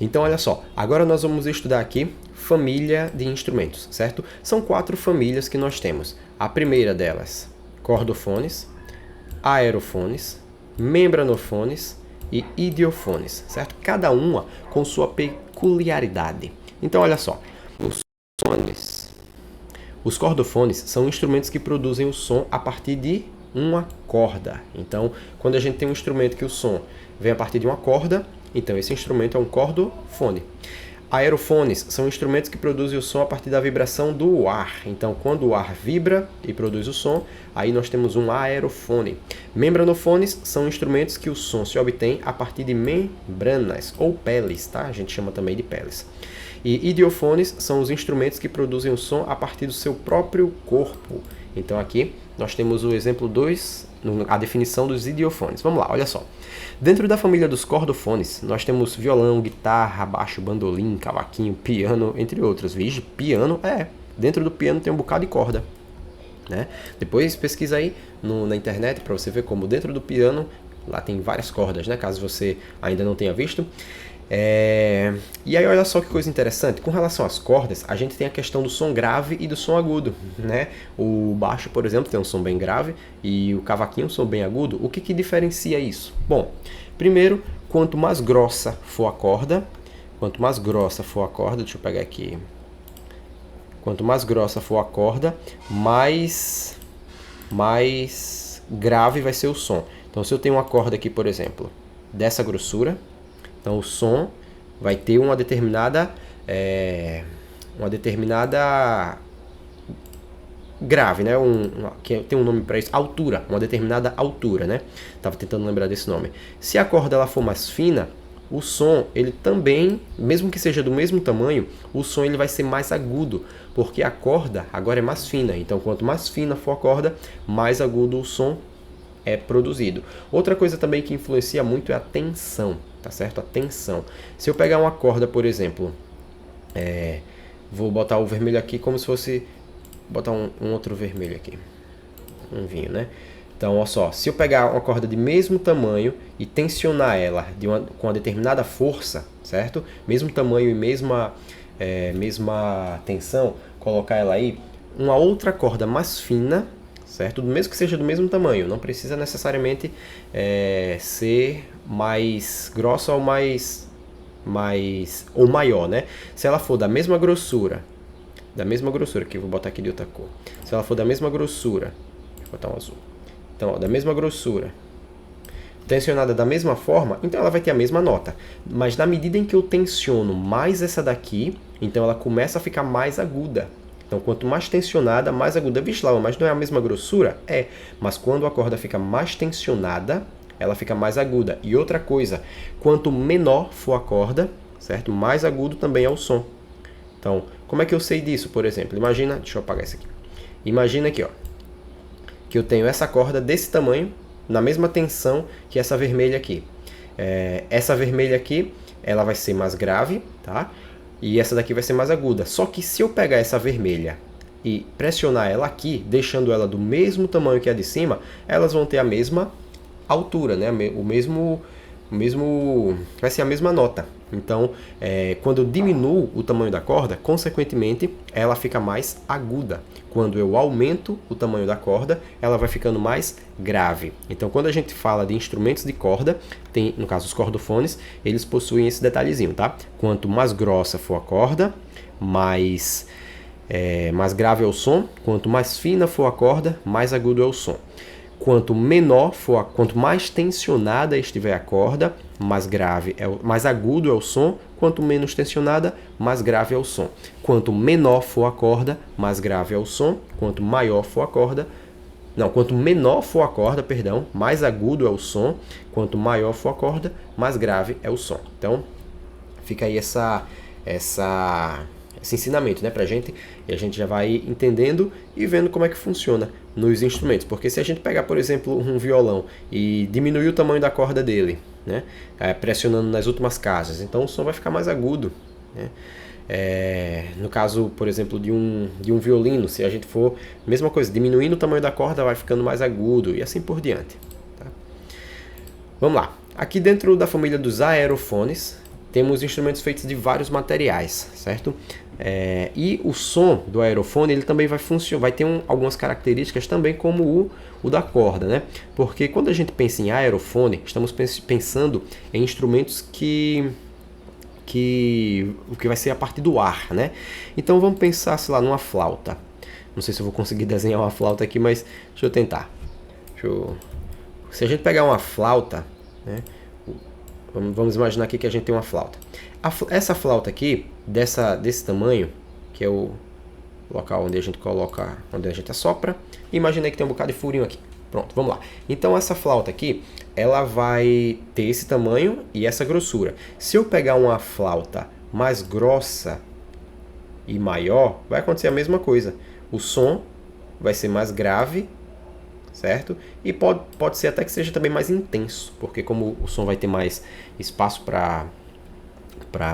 Então, olha só, agora nós vamos estudar aqui família de instrumentos, certo? São 4 famílias que nós temos. A primeira delas, cordofones, aerofones, membranofones e idiofones, certo? Cada uma com sua peculiaridade. Então, olha só, os cordofones são instrumentos que produzem o som a partir de uma corda. Então, quando a gente tem um instrumento que o som vem a partir de uma corda, então esse instrumento é um cordofone. Aerofones são instrumentos que produzem o som a partir da vibração do ar. Então, quando o ar vibra e produz o som, aí nós temos um aerofone. Membranofones são instrumentos que o som se obtém a partir de membranas ou peles, tá? A gente chama também de peles. E idiofones são os instrumentos que produzem o som a partir do seu próprio corpo. Então, aqui nós temos o exemplo 2, a definição dos idiofones. Vamos lá, olha só. Dentro da família dos cordofones, nós temos violão, guitarra, baixo, bandolim, cavaquinho, piano, entre outros. Vixe, piano, dentro do piano tem um bocado de corda, né? Depois pesquisa aí na internet para você ver como dentro do piano, lá tem várias cordas, né? Caso você ainda não tenha visto. E aí olha só que coisa interessante, com relação às cordas, a gente tem a questão do som grave e do som agudo, né? O baixo, por exemplo, tem um som bem grave e o cavaquinho um som bem agudo. O que diferencia isso? Bom, primeiro, quanto mais grossa for a corda, deixa eu pegar aqui, quanto mais grossa for a corda, mais grave vai ser o som. Então, se eu tenho uma corda aqui, por exemplo, dessa grossura, então, o som vai ter uma determinada grave, né? Tem um nome para isso, altura, uma determinada altura, né? Estava tentando lembrar desse nome. Se a corda ela for mais fina, o som, ele também, mesmo que seja do mesmo tamanho, o som ele vai ser mais agudo, porque a corda agora é mais fina. Então, quanto mais fina for a corda, mais agudo o som é produzido. Outra coisa também que influencia muito é a tensão, tá certo? A tensão. Se eu pegar uma corda, por exemplo, vou botar o vermelho aqui como se fosse botar um outro vermelho aqui, um vinho, né? Então, olha só, se eu pegar uma corda de mesmo tamanho e tensionar ela com uma determinada força, certo? Mesmo tamanho e mesma tensão, colocar ela aí, uma outra corda mais fina, certo? Mesmo que seja do mesmo tamanho, não precisa necessariamente ser mais grossa ou ou maior, né? Se ela for da mesma grossura, que eu vou botar aqui de outra cor. Se ela for da mesma grossura, deixa eu botar um azul. Então, ó, da mesma grossura, tensionada da mesma forma, então ela vai ter a mesma nota. Mas na medida em que eu tensiono mais essa daqui, então ela começa a ficar mais aguda. Então, quanto mais tensionada, mais aguda. Vixe, Laura, mas não é a mesma grossura? É, mas quando a corda fica mais tensionada, ela fica mais aguda. E outra coisa, quanto menor for a corda, certo? Mais agudo também é o som. Então, como é que eu sei disso, por exemplo? Imagina, deixa eu apagar isso aqui. Imagina aqui, ó, que eu tenho essa corda desse tamanho, na mesma tensão que essa vermelha aqui. Essa vermelha aqui, ela vai ser mais grave, tá? E essa daqui vai ser mais aguda. Só que se eu pegar essa vermelha e pressionar ela aqui, deixando ela do mesmo tamanho que a de cima, elas vão ter a mesma altura, né? Vai ser a mesma nota. Então, quando eu diminuo o tamanho da corda, consequentemente, ela fica mais aguda. Quando eu aumento o tamanho da corda, ela vai ficando mais grave. Então, quando a gente fala de instrumentos de corda, tem, no caso, os cordofones, eles possuem esse detalhezinho, tá? Quanto mais grossa for a corda, mais grave é o som. Quanto mais fina for a corda, mais agudo é o som. Quanto mais tensionada estiver a corda, mais agudo é o som. Quanto menos tensionada, mais grave é o som. Quanto menor for a corda, mais grave é o som. Quanto menor for a corda, mais agudo é o som. Quanto maior for a corda, mais grave é o som. Então, fica aí esse ensinamento, né, pra gente, e a gente já vai entendendo e vendo como é que funciona nos instrumentos. Porque se a gente pegar, por exemplo, um violão e diminuir o tamanho da corda dele, né, pressionando nas últimas casas, então o som vai ficar mais agudo, né? No caso, por exemplo, de um violino, se a gente for, mesma coisa, diminuindo o tamanho da corda, vai ficando mais agudo e assim por diante, tá? Vamos lá. Aqui dentro da família dos aerofones, temos instrumentos feitos de vários materiais, certo? E o som do aerofone ele também vai ter algumas características também como o da corda, né? Porque quando a gente pensa em aerofone, estamos pensando em instrumentos o que vai ser a parte do ar, né? Então vamos pensar, sei lá, numa flauta. Não sei se eu vou conseguir desenhar uma flauta aqui, mas deixa eu tentar. Se a gente pegar uma flauta, né? Vamos imaginar aqui que a gente tem uma flauta. Essa flauta aqui, desse tamanho, que é o local onde a gente coloca, onde a gente assopra. Imagina que tem um bocado de furinho aqui. Pronto, vamos lá. Então essa flauta aqui, ela vai ter esse tamanho e essa grossura. Se eu pegar uma flauta mais grossa e maior, vai acontecer a mesma coisa. O som vai ser mais grave, certo? E pode ser até que seja também mais intenso, porque como o som vai ter mais espaço para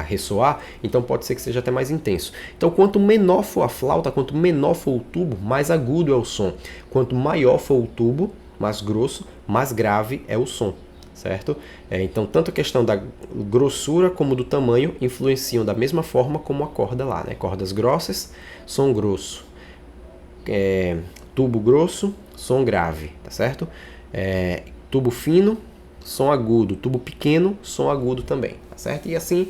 ressoar, então pode ser que seja até mais intenso. Então quanto menor for a flauta, quanto menor for o tubo, mais agudo é o som. Quanto maior for o tubo, mais grosso, mais grave é o som, certo? Então tanto a questão da grossura como do tamanho influenciam da mesma forma como a corda lá, né? Cordas grossas, som grosso. Tubo grosso, som grave, tá certo? Tubo fino, som agudo. Tubo pequeno, som agudo também, tá certo? E assim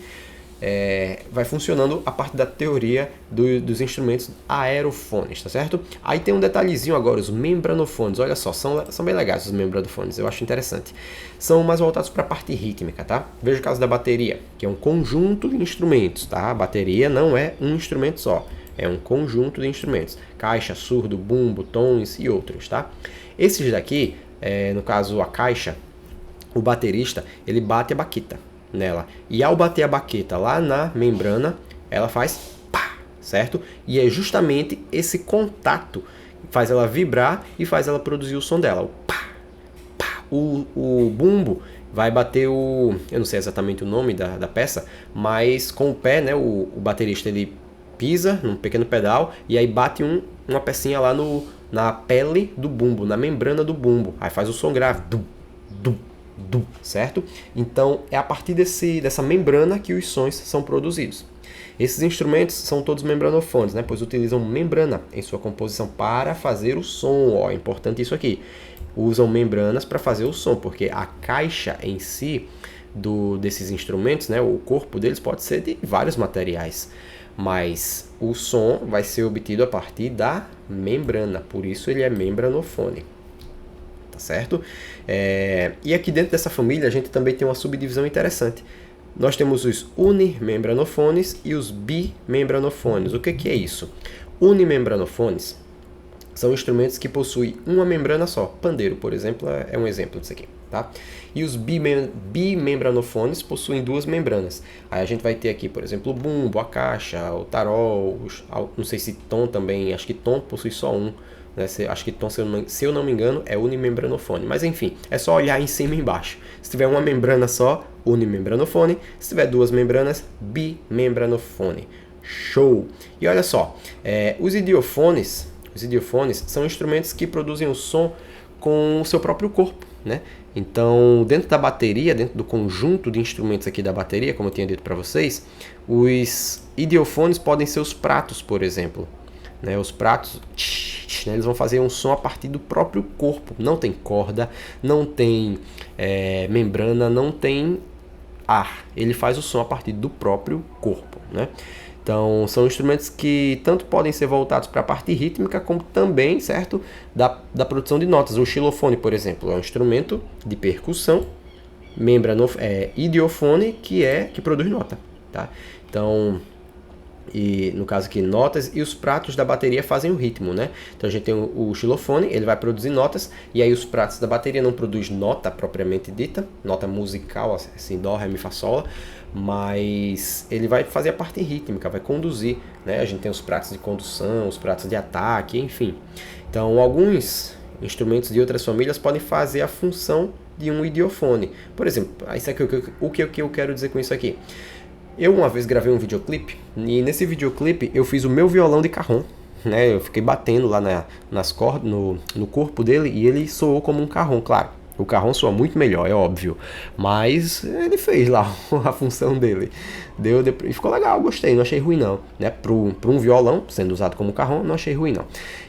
vai funcionando a parte da teoria dos instrumentos aerofones, tá certo? Aí tem um detalhezinho agora, os membranofones. Olha só, são bem legais os membranofones, eu acho interessante. São mais voltados para a parte rítmica, tá? Veja o caso da bateria, que é um conjunto de instrumentos, tá? A bateria não é um instrumento só. É um conjunto de instrumentos. Caixa, surdo, bumbo, tons e outros, tá? Esses daqui, no caso a caixa, o baterista, ele bate a baqueta nela. E ao bater a baqueta lá na membrana, ela faz pá, certo? E é justamente esse contato que faz ela vibrar e faz ela produzir o som dela. O pá, pá. O bumbo vai bater eu não sei exatamente o nome da peça, mas com o pé, né, o baterista ele pisa num pequeno pedal e aí bate uma pecinha lá na pele do bumbo, na membrana do bumbo. Aí faz o som grave, dum, dum, dum, certo? Então é a partir dessa membrana que os sons são produzidos. Esses instrumentos são todos membranofones, né? Pois utilizam membrana em sua composição para fazer o som. Ó, é importante isso aqui. Usam membranas para fazer o som, porque a caixa em si desses instrumentos, né? O corpo deles pode ser de vários materiais. Mas o som vai ser obtido a partir da membrana, por isso ele é membranofone, tá certo? E aqui dentro dessa família a gente também tem uma subdivisão interessante. Nós temos os unimembranofones e os bimembranofones. O que é isso? Unimembranofones são instrumentos que possuem uma membrana só. Pandeiro, por exemplo, é um exemplo disso aqui. Tá? E os bimembranofones possuem duas membranas. Aí a gente vai ter aqui, por exemplo, o bumbo, a caixa, o tarol, não sei se tom também, acho que tom possui só um. Né? Acho que tom, se eu não me engano, é unimembranofone. Mas enfim, é só olhar em cima e embaixo. Se tiver uma membrana só, unimembranofone. Se tiver duas membranas, bimembranofone. Show! E olha só, os idiofones são instrumentos que produzem o som com o seu próprio corpo, né? Então, dentro da bateria, dentro do conjunto de instrumentos aqui da bateria, como eu tinha dito para vocês, os idiofones podem ser os pratos, por exemplo. Né? Os pratos, né? Eles vão fazer um som a partir do próprio corpo. Não tem corda, não tem membrana, não tem ar. Ele faz o som a partir do próprio corpo, né? Então, são instrumentos que tanto podem ser voltados para a parte rítmica, como também, certo, da produção de notas. O xilofone, por exemplo, é um instrumento de percussão, idiofone, que produz nota. Tá? Então, e no caso aqui, notas, e os pratos da bateria fazem o ritmo, né? Então a gente tem o xilofone, ele vai produzir notas, e aí os pratos da bateria não produzem nota propriamente dita, nota musical, assim, dó, ré, mi, fá, sol, mas ele vai fazer a parte rítmica, vai conduzir, né? A gente tem os pratos de condução, os pratos de ataque, enfim. Então alguns instrumentos de outras famílias podem fazer a função de um idiofone. Por exemplo, isso aqui, o que eu quero dizer com isso aqui? Eu uma vez gravei um videoclipe, e nesse videoclipe eu fiz o meu violão de cajón, né? Eu fiquei batendo lá nas cordas, no corpo dele, e ele soou como um cajón, claro. O carrom soa muito melhor, é óbvio, mas ele fez lá a função dele. E ficou legal, gostei, não achei ruim não, né? Para um violão, sendo usado como carrom, não achei ruim não.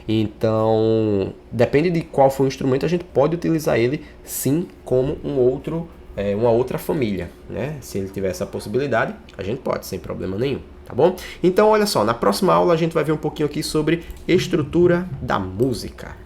Então, depende de qual for o instrumento, a gente pode utilizar ele sim como uma outra família, né? Se ele tiver essa possibilidade, a gente pode, sem problema nenhum, tá bom? Então, olha só, na próxima aula a gente vai ver um pouquinho aqui sobre estrutura da música.